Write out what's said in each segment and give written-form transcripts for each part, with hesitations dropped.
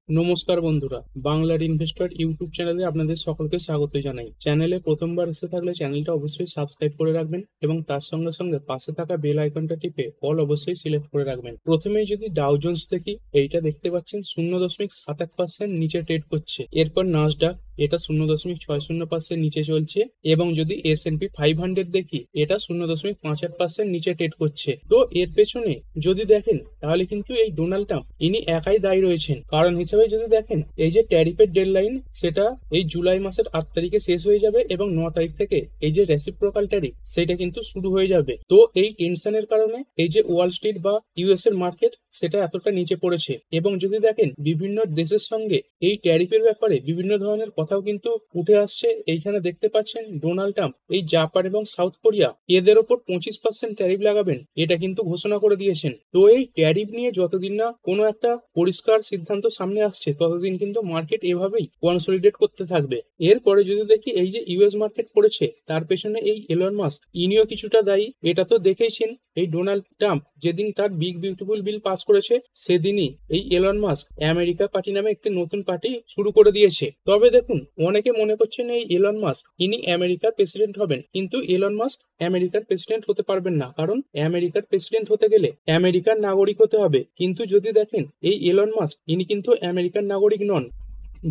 নমস্কার বন্ধুরা, বাংলার ইনভেস্টর ইউটিউব চ্যানেলে আপনাদের সকলকে স্বাগত জানাই। চ্যানেলে প্রথমবার এসে থাকলে চ্যানেলটা অবশ্যই সাবস্ক্রাইব করে রাখবেন এবং তার সঙ্গে সঙ্গে পাশে থাকা বেল আইকনটা টিপে অল অবশ্যই সিলেক্ট করে রাখবেন। প্রথমেই যদি ডাও জোন্স দেখি, এইটা দেখতে পাচ্ছেন 0.71% নিচে ট্রেড করছে। এরপর নাসডাক, এটা 0.60% নিচে চলছে। এবং যদি S&P 500 দেখি, এটা 0.58% নিচে ট্রেড করছে। তো এর পেছনে যদি দেখেন তাহলে কিন্তু এই ডোনাল্ড ট্রাম্প ইনি একাই দায়ী রয়েছেন। কারণ হিসেবে যদি দেখেন, এই যে ট্যারিফের ডেডলাইন সেটা এই জুলাই মাসের 8 তারিখে শেষ হয়ে যাবে এবং 9 তারিখ থেকে এই যে রেসিপ্রোকাল ট্যারিফ সেটা কিন্তু শুরু হয়ে যাবে। তো এই টেনশনের কারণে এই যে ওয়াল স্ট্রিট বা ইউএস এর মার্কেট সেটা এতটা নিচে পড়েছে। এবং যদি দেখেন বিভিন্ন দেশের সঙ্গে এই ট্যারিফের ব্যাপারে বিভিন্ন ধরনের কথাও কিন্তু উঠে আসছে। এইখানে দেখতে পাচ্ছেন ডোনাল্ড ট্রাম্প এই জাপান এবং সাউথ কোরিয়া এদের ওপর 25% ট্যারিফ লাগাবেন, এটা কিন্তু ঘোষণা করে দিয়েছেন। তো এই ট্যারিফ নিয়ে যতদিন না কোনো একটা পরিষ্কার সিদ্ধান্ত সামনে আসছে ততদিন কিন্তু মার্কেট এভাবেই কনসলিডেট করতে থাকবে। এরপরে যদি দেখি এই যে ইউএস মার্কেট পড়েছে, তার পেছনে এই এলন মাস্ক ইনিও কিছুটা দায়ী। এটা তো দেখেইছেন, এই ডোনাল্ড ট্রাম্প যেদিন তার বিগ বিউটিফুল বিল পাস করেছে সেদিনই এই এলন মাস্ক আমেরিকা পার্টি নামে একটি নতুন পার্টি শুরু করে দিয়েছে। তবে দেখুন, অনেকে মনে করছেন এই এলন মাস্ক ইনি আমেরিকার প্রেসিডেন্ট হবেন, কিন্তু এলন মাস্ক আমেরিকার প্রেসিডেন্ট হতে পারবেন না। কারণ আমেরিকার প্রেসিডেন্ট হতে গেলে আমেরিকার নাগরিক হতে হবে। কিন্তু যদি দেখেন এই এলন মাস্ক ইনি কিন্তু আমেরিকার নাগরিক নন।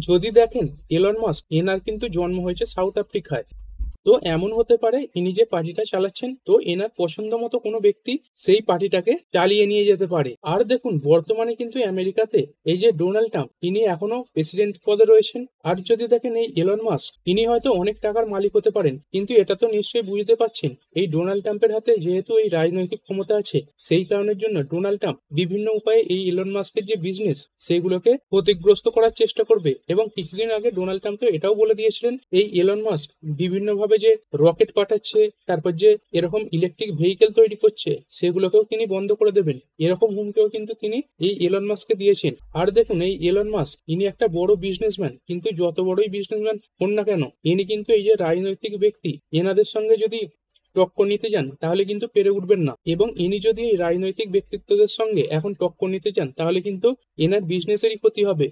যদি দেখেন এলন মাস্ক এনার কিন্তু জন্ম হয়েছে সাউথ আফ্রিকায়। তো এমন হতে পারে ইনি যে পার্টিটা চালাচ্ছেন, তো এনার পছন্দ মতো কোনো ব্যক্তি সেই পার্টিটাকে চালিয়ে নিয়ে যেতে পারে। আর দেখুন, বর্তমানে কিন্তু আমেরিকাতে এই যে ডোনাল্ড ট্রাম্প ইনি এখনো প্রেসিডেন্ট পদে রয়েছেন। আর যদি দেখেন এই এলন মাস্ক ইনি হয়তো অনেক টাকার মালিক হতে পারেন, কিন্তু এটা তো নিশ্চয়ই বুঝতে পারছেন এই ডোনাল্ড ট্রাম্পের হাতে যেহেতু এই রাজনৈতিক ক্ষমতা আছে, সেই কারণের জন্য ডোনাল্ড ট্রাম্প বিভিন্ন উপায়ে এই এলন মাস্কের যে বিজনেস সেগুলোকে ক্ষতিগ্রস্ত করার চেষ্টা করবে। এবং কিছুদিন আগে ডোনাল্ড ট্রাম্প তো এটাও বলে দিয়েছিলেন এই এলন মাস্ক বিভিন্নভাবে যে রকেট পাঠাচ্ছে, তারপর যে এরকম ইলেকট্রিক ভেহিকেল তৈরি করছে সেগুলোকেও তিনি বন্ধ করে দেবেন, এরকম হুমকিও কিন্তু তিনি এই এলন মাস্ককে দিয়েছেন। আর দেখুন, এই এলন মাস্ক ইনি একটা বড় বিজনেসম্যান, কিন্তু যত বড়ই বিজনেসম্যান হন না কেন ইনি কিন্তু এই যে রাজনৈতিক ব্যক্তি এনাদের সঙ্গে যদি টক্কর নিতে যান তাহলে কিন্তু পেরে উঠবেন না। এবং ইনি যদি এই রাজনৈতিক ব্যক্তিত্বদের সঙ্গে এখন টক্কর নিতে যান তাহলে কিন্তু এনার বিজনেসেরই ক্ষতি হবে।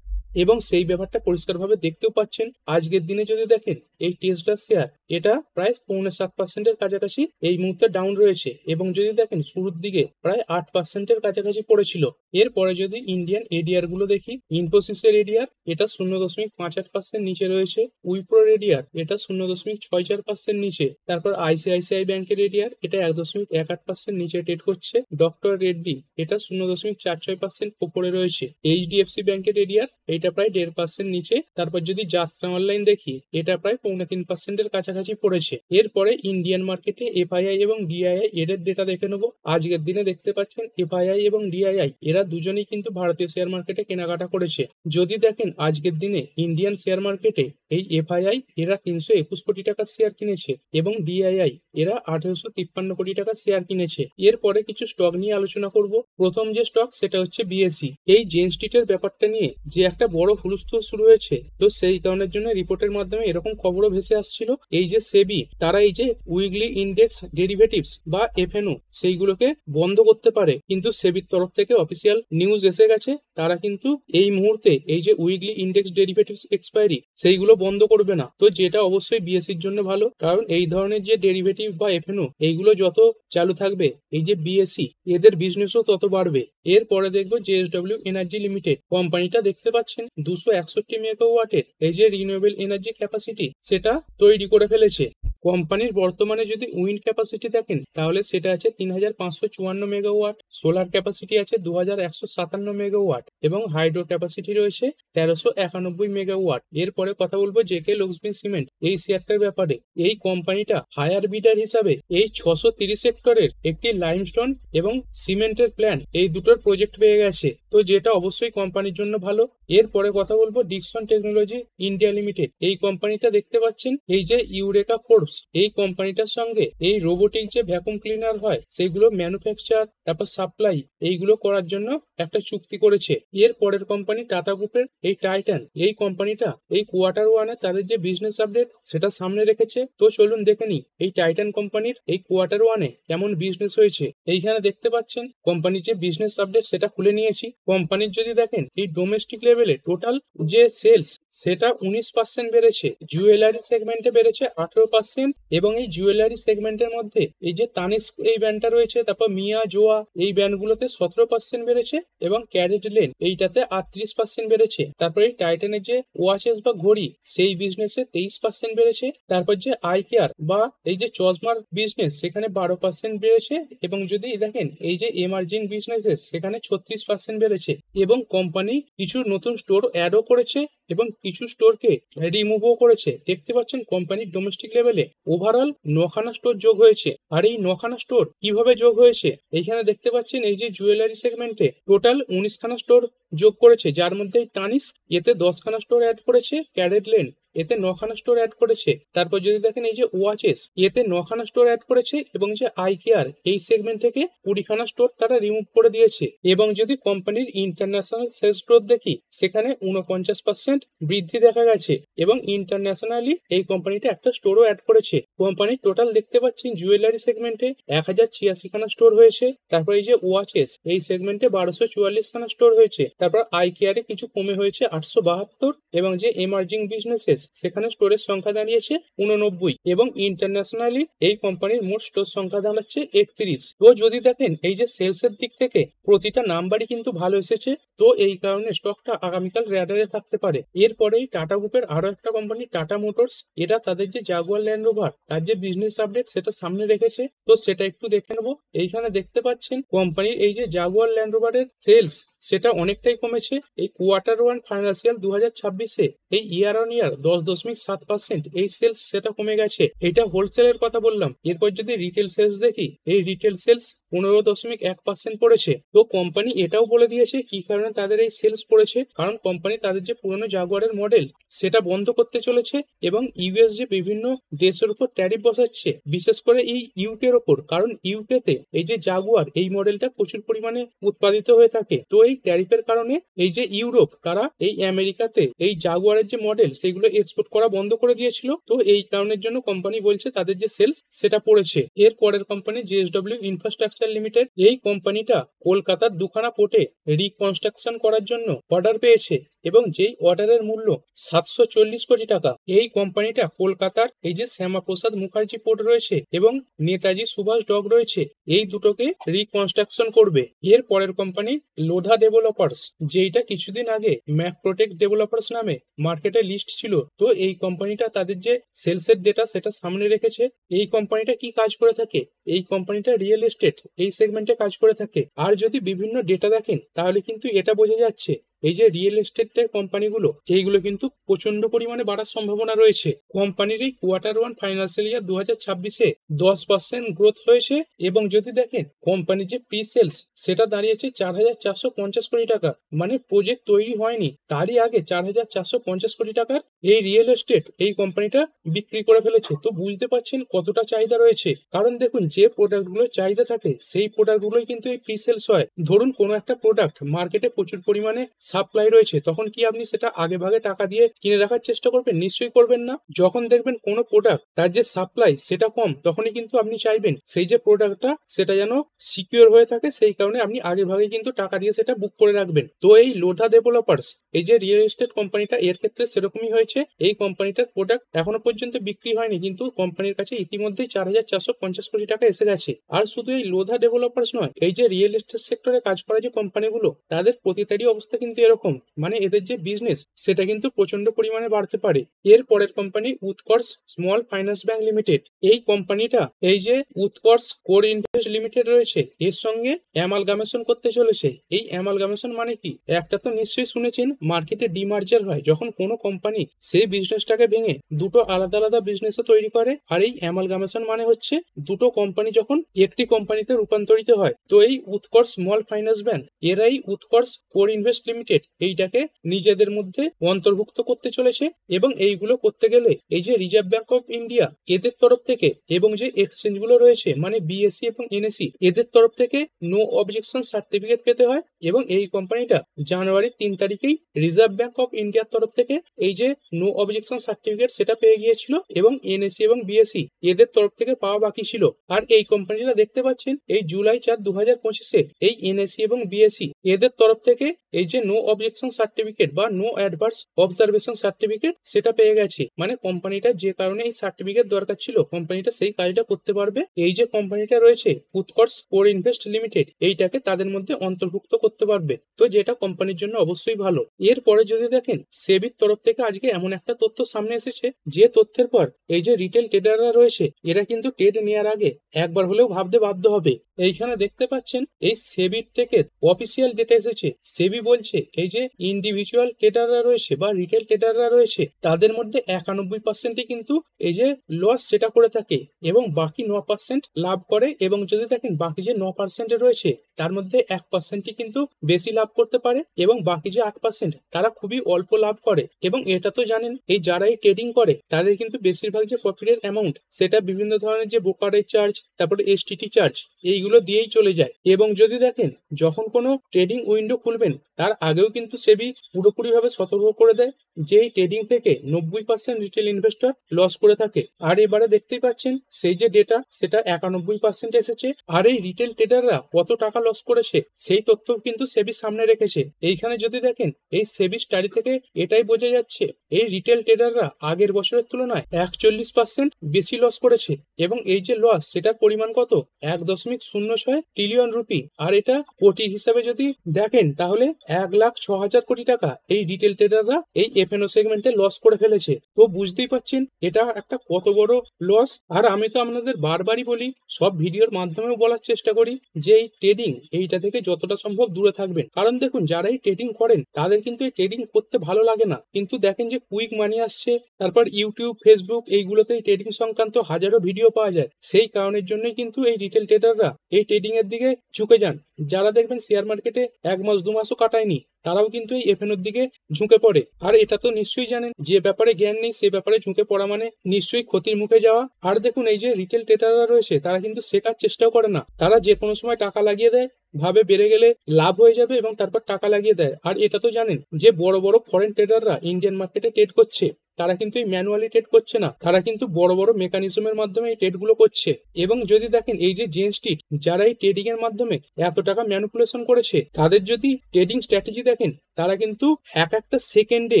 এবং সেই ব্যাপারটা পরিষ্কারভাবে দেখতেও পাচ্ছেন। আজকের দিনে যদি দেখেন এই টেসলার শেয়ার এটা প্রায় 7.5%-এর কাছাকাছি এই মুহূর্তে ডাউন রয়েছে। এবং যদি দেখেন শুরুর দিকে প্রায় 8%-এর কাছাকাছি পড়েছিল। এরপরে যদি ইন্ডিয়ান এডিআর গুলো দেখি, ইনফোসিসের এডিআর এটা 0.58% নিচে রয়েছে। উইপ্রোর এডিআর এটা 0.64% নিচে। তারপর আইসিআইসিআই ব্যাংকের এডিআর এটা 1.18% নিচে ট্রেড করছে। ডক্টর রেড্ডি এটা 0.46% উপরে রয়েছে। এইচডিএফসি ব্যাংকের এডিআর এটা প্রায় 1.5% নিচে। তারপর যদি যাত্রা অনলাইন দেখি, এটা প্রায় 3.25%-এর কাছাকাছি পড়েছে। এরপরে ইন্ডিয়ান মার্কেটে এফআইআই এবং ডিআইআই এদের ডেটা দেখে নেবো। আজকের দিনে দেখতে পাচ্ছেন এফআইআই এবং ডিআইআই এরা দুজনেই কিন্তু ভারতীয় শেয়ার মার্কেটে কেনাকাটা করেছে। যদি দেখেন আজকের দিনে ইন্ডিয়ান শেয়ার মার্কেটে এই এফআইআই এরা 321 কোটি টাকার শেয়ার কিনেছে এবং ডিআইআই এরা 1853 কোটি টাকার শেয়ার কিনেছে। এরপরে কিছু স্টক নিয়ে আলোচনা করব। প্রথম যে স্টক সেটা হচ্ছে বিএসসি। এই জেন স্ট্রিটের ব্যাপারটা নিয়ে যে একটা বড় হুলস্থুল শুরু হয়েছে, তো সেই কারণের জন্য রিপোর্টের মাধ্যমে এরকম খবরও ভেসে আসছিল এই যে সেবি তারা এই যে উইকলি ইন্ডেক্স ডেরিভেটিভস বা এফএনও সেইগুলোকে বন্ধ করতে পারে। কিন্তু সেবির তরফ থেকে অফিসিয়াল নিউজ এসে গেছে তারা কিন্তু এই মুহূর্তে এই যে উইকলি ইন্ডেক্স ডেরিভেটিভস এক্সপায়ারি সেইগুলো বন্ধ করবে না। তো যেটা অবশ্যই বিএসসির জন্য ভালো, কারণ এই ধরনের যে ডেরিভেটিভ বা এফএনও এইগুলো যত চালু থাকবে এই যে বিএসসি এদের বিজনেসও তত বাড়বে। এরপরে দেখবো জেএসডব্লিউ এনার্জি লিমিটেড কোম্পানিটা দেখতে পাচ্ছেন 261 মেগাওয়াটের এই যে রিনিউয়েবল এনার্জি ক্যাপাসিটি সেটা তৈরি করে ফেলেছে। কোম্পানির বর্তমানে যদি উইন্ড ক্যাপাসিটি দেখেন তাহলে সেটা আছে 3554 মেগাওয়াট, সোলার ক্যাপাসিটি আছে 2157 মেগাওয়াট এবং হাইড্রো ক্যাপাসিটি রয়েছে 1391 মেগাওয়াট। এরপরে কথা বলবো জেকে লক্সমি সিমেন্ট এই শেয়ারটার ব্যাপারে। এই কোম্পানিটা হায়ার বিডার হিসাবে এই 630 হেক্টরের একটি লাইমস্টোন এবং সিমেন্টের প্ল্যান্ট এই দুটোর প্রজেক্ট পেয়ে গেছে, তো যেটা অবশ্যই কোম্পানির জন্য ভালো। এরপরে কথা বলবো ডিকসন টেকনোলজি ইন্ডিয়া লিমিটেড। এই কোম্পানিটা দেখতে পাচ্ছেন এই যে ইউরেকা ফোর্বস এই কোম্পানিটার সঙ্গে এই রোবোটিক যে ভ্যাকুম ক্লিনার হয় সেগুলো ম্যানুফ্যাকচার তারপর সাপ্লাই এইগুলো করার জন্য একটা চুক্তি করেছে। এর পরের কোম্পানি টাটা গ্রুপের এই টাইটান। এই কোম্পানিটা এই কোয়ার্টার ওয়ানে তাদের যে বিজনেস আপডেট সেটা সামনে রেখেছে। তো চলুন দেখে নিই এই টাইটান কোম্পানির এই কোয়ার্টার ওয়ানে কেমন বিজনেস হয়েছে। এইখানে দেখতে পাচ্ছেন কোম্পানির যে বিজনেস আপডেট সেটা খুলে নিয়েছি। কোম্পানির যদি দেখেন এই ডোমেস্টিক লেভেলে টোটাল যে সেলস সেটা 19% বেড়েছে, জুয়েলারি সেগমেন্টে বেড়েছে 18%, এবং এই জুয়েলারি সেগমেন্টের মধ্যে এই যে তানিস্ক এই ব্র্যান্ডটা রয়েছে, তারপর মিয়া জোয়া এই ব্র্যান্ডগুলোতে 17% বেড়েছে, এবং ক্যারেট লেন এইটাতে 38% বেড়েছে। তারপর এই টাইটানের যে ওয়াচেস বা ঘড়ি সেই বিজনেসে 23% বেড়েছে। তারপর যে আই কেয়ার বা এই যে চশমার বিজনেস সেখানে 12% বেড়েছে, এবং যদি দেখেন এই যে এমার্জিং বিজনেসেস সেখানে 36% বেড়েছে। এবং কোম্পানি কিছু নতুন স্টোর অ্যাডও করেছে এবং কিছু স্টোরকে রিমুভও করেছে। দেখতে পাচ্ছেন কোম্পানির ডোমেস্টিক লেভেলে ওভারঅল 9খানা স্টোর যোগ হয়েছে। আর এই 9খানা স্টোর কিভাবে যোগ হয়েছে, এইখানে দেখতে পাচ্ছেন এই যে জুয়েলারি সেগমেন্টে টোটাল 19খানা স্টোর যোগ করেছে, যার মধ্যে তানিস্ক এতে 10খানা স্টোর অ্যাড করেছে, ক্যারেট লেন এতে 9খানা স্টোর অ্যাড করেছে। তারপর যদি দেখেন এই যে ওয়াচেস এতে 9খানা স্টোর অ্যাড করেছে, এবং যে আই কেয়ার এই সেগমেন্ট থেকে 20খানা স্টোর তারা রিমুভ করে দিয়েছে। এবং যদি কোম্পানির ইন্টারন্যাশনাল সেলস গ্রোথ দেখি সেখানে 49% বৃদ্ধি দেখা গেছে, এবং ইন্টারন্যাশনালি এই কোম্পানিটা একটা স্টোরও অ্যাড করেছে। কোম্পানির টোটাল দেখতে পাচ্ছেন জুয়েলারি সেগমেন্টে 1086খানা স্টোর হয়েছে। তারপর এই যে ওয়াচেস এই সেগমেন্টে 1244খানা স্টোর হয়েছে। তারপর আই কেয়ারে কিছু কমে হয়েছে 872, এবং যে এমার্জিং বিজনেসেস সেখানে স্টোরের সংখ্যা দাঁড়িয়েছে 89, এবং ইন্টারন্যাশনালি এই কোম্পানির মোট স্টোর সংখ্যা দাঁড়াচ্ছে 31। তো যদি দেখেন এই যে সেলস এর দিক থেকে প্রতিটা নাম্বারই কিন্তু ভালো এসেছে, তো এই কারণে স্টকটা আগামীকাল র্যাডারে থাকতে পারে। এরপরেই টাটা গ্রুপের আরো একটা কোম্পানি টাটা মোটরস, এরা তাদের যে জাগুয়ার ল্যান্ড রোভার তার যে বিজনেস আপডেট সেটা সামনে রেখেছে, তো সেটা একটু দেখে নেবো। এইখানে দেখতে পাচ্ছেন কোম্পানির এই যে জাগুয়ার ল্যান্ড রোভারের সেলস সেটা অনেকটাই কমেছে। এই Q1 ফাইন্যান্সিয়াল 2026-এ এই ইয়ার অন ইয়ার 10.7% এই সেলস সেটা কমে গেছে। এটা হোলসেলের কথা বললাম। এরপর যদি রিটেল সেলস দেখি, এই রিটেল সেলস 15.1% পড়েছে। তো কোম্পানি এটাও বলে দিয়েছে কি কারণে তাদের এই সেলস পড়েছে, কারণ কোম্পানি তাদের যে পুরনো জাগুয়ারের মডেল সেটা বন্ধ করতে চলেছে, এবং ইউএস যে বিভিন্ন দেশের উপর ট্যারিফ বসাচ্ছে, বিশেষ করে এই ইউকের ওপর, কারণ ইউকেতে এই যে জাগুয়ার এই মডেলটা প্রচুর পরিমাণে উৎপাদিত হয়ে থাকে। তো এই ট্যারিফের কারণে এই যে ইউরোপ তারা এই আমেরিকাতে এই জাগুয়ারের যে মডেল সেগুলো এক্সপোর্ট করা বন্ধ করে দিয়েছিল। তো এই কারণের জন্য কোম্পানি বলছে তাদের যে সেলস সেটা পড়েছে। এর পরের কোম্পানি জেএসডব্লিউ ইনফ্রাস্ট্রাকচার লিমিটেড, এই কোম্পানিটা কলকাতার দুখানা পোর্টে রিকনস্ট্রাকশন করার জন্য অর্ডার পেয়েছে, এবং যেই অর্ডারের মূল্য 740 কোটি টাকা। এই কোম্পানিটা কলকাতার এই যে শ্যামাপ্রসাদ মুখার্জি পোর্ট রয়েছে এবং নেতাজি সুভাষ ডক রয়েছে, এই দুটোকে রিকনস্ট্রাকশন করবে। এর পরের কোম্পানি লোধা ডেভেলপার্স, যেইটা কিছুদিন আগে ম্যাকপ্রোটেক ডেভেলপার্স নামে মার্কেটে লিস্ট ছিল। তো এই কোম্পানিটা তাদের যে সেলসের ডেটা সেটা সামনে রেখেছে। এই কোম্পানিটা কি কাজ করে থাকে, এই কোম্পানিটা রিয়েল এস্টেট এই সেগমেন্টে কাজ করে থাকে। আর যদি বিভিন্ন ডেটা দেখেন তাহলে কিন্তু এটা বোঝা যাচ্ছে এই যে রিয়েল এস্টেটের কোম্পানিগুলো এইগুলো কিন্তু প্রচন্ড পরিমাণে বাড়ার সম্ভাবনা রয়েছে। কোম্পানির এই Q1 ফাইন্যান্সিয়াল ইয়ার 2026-এ 10% গ্রোথ হয়েছে, এবং যদি দেখেন কোম্পানির যে প্রি সেলস সেটা দাঁড়িয়েছে 4450 কোটি টাকা, মানে প্রজেক্ট তৈরি হয়নি তারই আগে 4450 কোটি টাকার এই রিয়েল এস্টেট এই কোম্পানিটা বিক্রি করে ফেলেছে। তো বুঝতে পারছেন কতটা চাহিদা রয়েছে, কারণ দেখুন যে প্রোডাক্টগুলোর চাহিদা থাকে সেই প্রোডাক্টগুলোই কিন্তু এই প্রি সেলস হয়। ধরুন কোনো একটা প্রোডাক্ট মার্কেটে প্রচুর পরিমাণে সাপ্লাই রয়েছে, তখন কি আপনি সেটা আগে ভাগে টাকা দিয়ে কিনে রাখার চেষ্টা করবেন? নিশ্চয়ই করবেন না। যখন দেখবেন কোনো প্রোডাক্ট তার যে সাপ্লাই সেটা কম, তখনই কিন্তু আপনি চাইবেন সেই যে প্রোডাক্টটা সেটা যেন সিকিউর হয়ে থাকে, সেই কারণে আপনি আগে ভাগে কিন্তু টাকা দিয়ে সেটা বুক করে রাখবেন। তো এই লোধা ডেভেলপার্স এই যে রিয়েল এস্টেট কোম্পানিটা, এর ক্ষেত্রে সেরকমই হয়েছে। এই কোম্পানিটার প্রোডাক্ট এখনো পর্যন্ত বিক্রি হয়নি, কিন্তু কোম্পানির কাছে ইতিমধ্যেই 4450 কোটি টাকা এসে গেছে। আর শুধু এই লোধা ডেভেলপার্স নয়, এই যে রিয়েল এস্টেট সেক্টরে কাজ করা যে কোম্পানিগুলো তাদের প্রতিটারই অবস্থা কিন্তু এরকম, মানে এদের যে বিজনেস সেটা কিন্তু প্রচন্ড পরিমাণে বাড়তে পারে। এর পরের কোম্পানি উৎকর্ষ স্মল ফাইন্যান্স ব্যাংক লিমিটেড। এই কোম্পানিটা এই যে উৎকর্ষ কোর ইনভেস্ট লিমিটেড রয়েছে এর সঙ্গে অ্যামালগামেশন করতে চলেছে। এই অ্যামালগামেশন মানে কি, একটা তো নিশ্চয়ই শুনেছেন মার্কেটে ডিমার্জার হয়, যখন কোনো কোম্পানি সেই বিজনেসটাকে ভেঙে দুটো আলাদা আলাদা বিজনেসও তৈরি করে। আর এই অ্যামালগামেশন মানে হচ্ছে দুটো কোম্পানি যখন একটি কোম্পানিতে রূপান্তরিত হয়। তো এই উৎকর্ষ স্মল ফাইন্যান্স ব্যাংক এরাই উৎকর্ষ কোর ইনভেস্ট লিমিটেড এইটাকে নিজেদের মধ্যে অন্তর্ভুক্ত করতে চলেছে, এবং এইগুলো করতে গেলে এই যে রিজার্ভ ব্যাংক অফ ইন্ডিয়া এদের তরফ থেকে, এবং যে এক্সচেঞ্জ গুলো রয়েছে মানে বিএসসি এবং এনএসসি এদের তরফ থেকে নো অবজেকশন সার্টিফিকেট পেতে হয়, এবং এই কোম্পানিটা জানুয়ারির 3 তারিখেই রিজার্ভ ব্যাংক অফ ইন্ডিয়ার তরফ থেকে এই যে নো অবজেকশন সার্টিফিকেট সেটা পেয়ে গিয়েছিল এবং এনএসি এবং বিএসসি এদের তরফ থেকে পাওয়া বাকি ছিল। আর এই কোম্পানিটা দেখতে পাচ্ছেন এই জুলাই 4, 2025 এই এনএসি এবং বিএসসি এদের তরফ থেকে এই যে নো অবজেকশন সার্টিফিকেট বা নো অ্যাডভার্স অবজারভেশন সার্টিফিকেট সেটা পেয়ে গেছে। মানে কোম্পানিটা যে কারণে এই সার্টিফিকেট দরকার ছিল কোম্পানিটা সেই কাজটা করতে পারবে। এই যে কোম্পানিটা রয়েছে উৎকর্ষ ফোর ইনভেস্ট লিমিটেড এইটাকে তাদের মধ্যে অন্তর্ভুক্ত করতে পারবে, তো যেটা কোম্পানির জন্য অবশ্যই ভালো। এরপরে যদি দেখেন সেবির তরফ থেকে আজকে এমন একটা তথ্য সামনে এসেছে যে তথ্যের পর এই যে রিটেল ট্রেডাররা রয়েছে এরা কিন্তু ট্রেড নেওয়ার আগে একবার হলেও ভাবতে বাধ্য হবে। এইখানে দেখতে পাচ্ছেন এই সেবির থেকে অফিসিয়াল ডেটা এসেছে। সেবি বলছে এই যে ইন্ডিভিজুয়াল ট্রেডাররা রয়েছে বা রিটেল ট্রেডাররা রয়েছে তাদের মধ্যে 91% কিন্তু এই যে লস সেটা করে থাকে এবং বাকি 9% লাভ করে। এবং যদি দেখেন বাকি যে 9% রয়েছে তার মধ্যে 1% কিন্তু বেশি লাভ করতে পারে এবং বাকি যে 8% তারা খুবই অল্প লাভ করে। এবং এটা তো জানেন এই যারা এই ট্রেডিং করে তাদের কিন্তু বেশিরভাগ যে প্রফিটের অ্যামাউন্ট সেটা বিভিন্ন ধরনের যে ব্রোকারেজ চার্জ তারপরে এসটিটি চার্জ এইগুলো দিয়েই চলে যায়। এবং যদি দেখেন যখন কোনো ট্রেডিং উইন্ডো খুলবেন তার আগেও কিন্তু সেবি পুরোপুরি ভাবে সতর্ক করে দেয় যে এই ট্রেডিং থেকে 90% রিটেল ইনভেস্টর লস করে থাকে। আর এবারে দেখতেই পাচ্ছেন সেই যে ডেটা সেটা 91% এসেছে। আর এই রিটেল ট্রেডাররা কত টাকা লস করেছে সেই তথ্য কিন্তু সেবি সামনে রেখেছে। এইখানে যদি দেখেন এই সেবি স্টাডি থেকে এটাই বোঝা যাচ্ছে এই রিটেল ট্রেডাররা আগের বছরের তুলনায় 41% বেশি লস করেছে এবং এই যে লস সেটার পরিমাণ কত 1.06 ট্রিলিয়ন রুপি। আর এটা কোটি হিসাবে যদি দেখেন তাহলে 1,06,000 কোটি টাকা এই রিটেল ট্রেডাররা এই এফএনও সেগমেন্টে লস করে ফেলেছে। তো বুঝতেই পাচ্ছেন এটা একটা কত বড় লস। আর আমি তো আপনাদের বারবারই বলি, সব ভিডিওর মাধ্যমেও বলার চেষ্টা করি যে এই ট্রেডিং এইটা থেকে যতটা সম্ভব দূরে থাকবেন। কারণ দেখুন যারা এই ট্রেডিং করেন তাদের কিন্তু এই ট্রেডিং করতে ভালো লাগে না, কিন্তু দেখেন যে কুইক মানি আসছে, তারপর ইউটিউব ফেসবুক এইগুলোতে ট্রেডিং সংক্রান্ত হাজারো ভিডিও পাওয়া যায়। সেই কারণের জন্যই কিন্তু এই রিটেল ট্রেডাররা এই ট্রেডিং এর দিকে ঝুঁকে যান। যারা দেখবেন শেয়ার মার্কেটে 1 মাস 2 মাসও কাটায়নি তারাও কিন্তু এই এফএনওর দিকে ঝুঁকে পড়ে। আর এটা তো নিশ্চয়ই জানেন যে ব্যাপারে জ্ঞান নেই সে ব্যাপারে ঝুঁকে পড়া মানে নিশ্চয়ই ক্ষতির মুখে যাওয়া। আর দেখুন এই যে রিটেল ট্রেডাররা রয়েছে তারা কিন্তু শেখার চেষ্টাও করে না, তারা যে কোনো সময় টাকা লাগিয়ে দেয়, ভাবে বেড়ে গেলে লাভ হয়ে যাবে এবং তারপর টাকা লাগিয়ে দেয়। আর এটা তো জানেন যে বড় বড় ফরেন ট্রেডাররা ইন্ডিয়ান মার্কেটে ট্রেড করছে তারা কিন্তু এই ম্যানুয়ালি ট্রেড করছে না, তারা কিন্তু বড় বড় মেকানিজমের মাধ্যমে এই ট্রেড গুলো করছে। এবং যদি দেখেন এই যে জেন স্ট্রিট যারা এই ট্রেডিং এর মাধ্যমে এত টাকা ম্যানিপুলেশন করেছে তাদের যদি ট্রেডিং স্ট্র্যাটেজি দেখেন তারা কিন্তু একটা সেকেন্ডে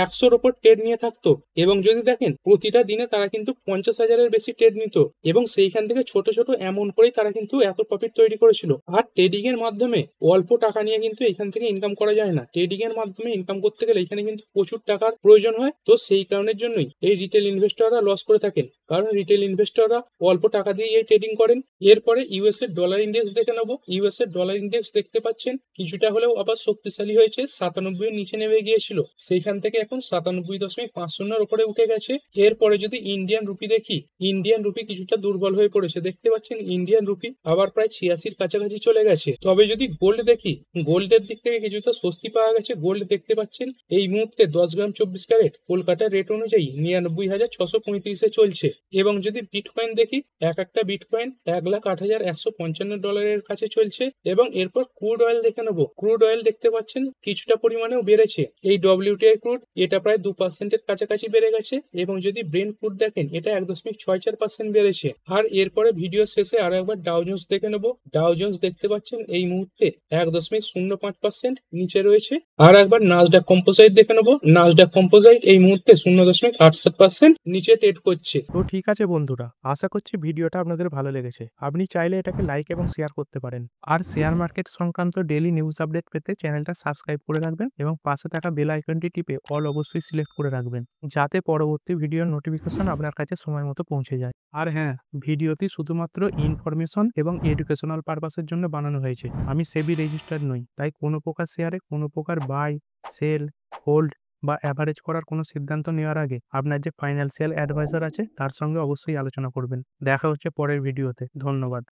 100-র ওপর ট্রেড নিয়ে থাকতো। এবং যদি দেখেন প্রতিটা দিনে তারা কিন্তু 50,000-এর বেশি ট্রেড নিত এবং সেইখান থেকে ছোট ছোট অ্যামাউন্ট করেই তারা কিন্তু এত প্রফিট তৈরি করেছিল। আর ট্রেডিং এর মাধ্যমে অল্প টাকা নিয়ে কিন্তু এখান থেকে ইনকাম করা যায় না, ট্রেডিং এর মাধ্যমে ইনকাম করতে গেলে এখানে কিন্তু প্রচুর টাকার প্রয়োজন হয়। তো সেই কারণের জন্যই এই রিটেল ইনভেস্টররা লস করে থাকেন, কারণ রিটেল ইনভেস্টররা অল্প টাকা দিয়ে এই ট্রেডিং করেন। এরপরে ইউএস এর ডলার ইন্ডেক্স দেখে নেবো। ইউএস এর ডলার ইন্ডেক্স দেখতে পাচ্ছেন কিছুটা হলেও আবার শক্তিশালী হয়েছে, 97 এর নিচে নেমে গিয়েছিল, সেইখান থেকে এখন 97.50-এর উপরে উঠে গেছে। এরপরে যদি ইন্ডিয়ান রুপি দেখি, ইন্ডিয়ান রুপি কিছুটা দুর্বল হয়ে পড়েছে, দেখতে পাচ্ছেন ইন্ডিয়ান রুপি আবার প্রায় 86-র কাছাকাছি চলে গেছে। তবে যদি গোল্ড দেখি, গোল্ডের দিক থেকে কিছুটা স্বস্তি পাওয়া গেছে। গোল্ড দেখতে পাচ্ছেন এই মুহূর্তে 10 গ্রাম 24 ক্যারেট কলকাতার রেট অনুযায়ী 99,635-এ চলছে। এবং যদি বিটকয়েন দেখি, একটা বিটকয়েন $1,08,155 কাছে চলছে। এবং এরপর ক্রুড অয়েল দেখে নেবো। ক্রুড অয়েল দেখতে পাচ্ছেন কিছুটা পরিমাণেও বেড়েছে। এই ডব্লিউটিআই ক্রুড এটা প্রায় 2%-এর কাছাকাছি বেড়ে গেছে। এবং যদি ব্রেন্ট ক্রুড দেখেন এটা 1.64% বেড়েছে। আর এরপরে ভিডিও শেষে আরো একবার ডাও জোন্স দেখে নেবো। ডাও জোন্স দেখতে পাচ্ছেন এই মুহূর্তে 1.05% নিচে রয়েছে। আর একবার নাসডাক কম্পোজাইট দেখে নেবো। নাসডাক কম্পোজাইট এই মুহূর্তে 0.87% নিচে ট্রেড করছে। তো ঠিক আছে বন্ধুরা, আশা করছি ভিডিওটা আপনাদের ভালো লেগেছে। আপনি চাইলে এটাকে লাইক এবং শেয়ার করতে পারেন। আর শেয়ার মার্কেট সংক্রান্ত ডেইলি নিউজ আপডেট পেতে চ্যানেলটা সাবস্ক্রাইব করে রাখবেন এবং পাশে থাকা বেল আইকনটি টিপে অল অবশ্যই সিলেক্ট করে রাখবেন, যাতে পরবর্তী ভিডিওর নোটিফিকেশন আপনার কাছে সময় মতো পৌঁছে যায়। আর হ্যাঁ, ভিডিওটি শুধুমাত্র ইনফরমেশন এবং এডুকেশনাল পারপাসের জন্য বানানো হয়েছে। আমি সেবি রেজিস্টার্ড নই, তাই কোনো প্রকার শেয়ারে কোনো প্রকার বাই, সেল, হোল্ড বা অ্যাভারেজ করার কোনো সিদ্ধান্ত নেওয়ার আগে আপনার যে ফাইন্যান্সিয়াল অ্যাডভাইজার আছে তার সঙ্গে অবশ্যই আলোচনা করবেন। দেখা হচ্ছে পরের ভিডিওতে। ধন্যবাদ।